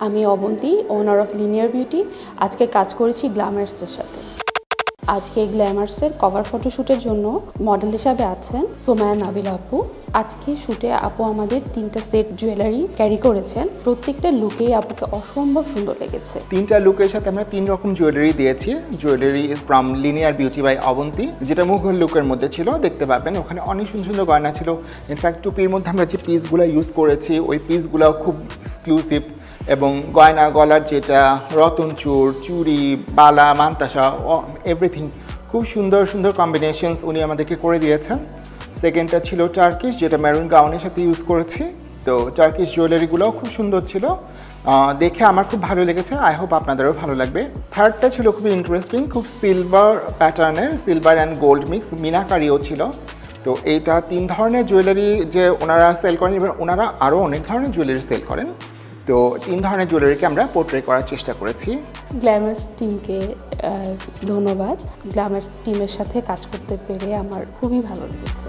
আমি Abanti, owner of Linear Beauty. আজকে কাজ করেছি গ্ল্যামার্সের সাথে। আজকে গ্ল্যামার্সের কভার ফটোশ্যুটের জন্য মডেল হিসাবে আছেন সোমায়া নাবিল আপু। আজকে শুটে আপু আমাদের 3টা সেট জুয়েলারি ক্যারি করেছেন। প্রত্যেকটা লুকেই আপুকে অসম্ভব সুন্দর লেগেছে। 3টা লুকের সাথে আমরা 3 রকম জুয়েলারি দিয়েছি। Jewellery is from Linear Beauty by Abanti, যেটা মুঘল লুকের মধ্যে ছিল, দেখতে পাবেন। ওখানে অনেক সুন্দর সুন্দর গয়না ছিল। ইনফ্যাক্ট টুপির মধ্যে আমরা যে পিসগুলো ইউজ করেছি ওই পিসগুলো খুব এক্সক্লুসিভ, এবং গয়না গলার যেটা রতন চুড়ি বালা মান্তাসা এভরিথিং খুব সুন্দর সুন্দর কম্বিনেশনস উনি আমাদেরকে করে দিয়েছেন। সেকেন্ডটা ছিল টার্কিশ, যেটা মেরুন গাউনের সাথে ইউজ করেছি। তো টার্কিশ জুয়েলারিগুলোও খুব সুন্দর ছিল, দেখে আমার খুব ভালো লেগেছে। আই হোপ আপনাদেরও ভালো লাগবে। থার্ডটা ছিল খুবই ইন্টারেস্টিং, খুব সিলভার প্যাটার্নের, সিলভার অ্যান্ড গোল্ড মিক্স, মিনাকারিও ছিল। তো এইটা 3 ধরনের জুয়েলারি যে ওনারা সেল করেন, এবার ওনারা আরও অনেক ধরনের জুয়েলারি সেল করেন। তো 3 ধরনের জুয়েলারিকে আমরা পোর্ট্রে করার চেষ্টা করেছি। গ্ল্যামার্স টিমকে ধন্যবাদ। গ্ল্যামার্স টিমের সাথে কাজ করতে পেরে আমার খুবই ভালো লেগেছে।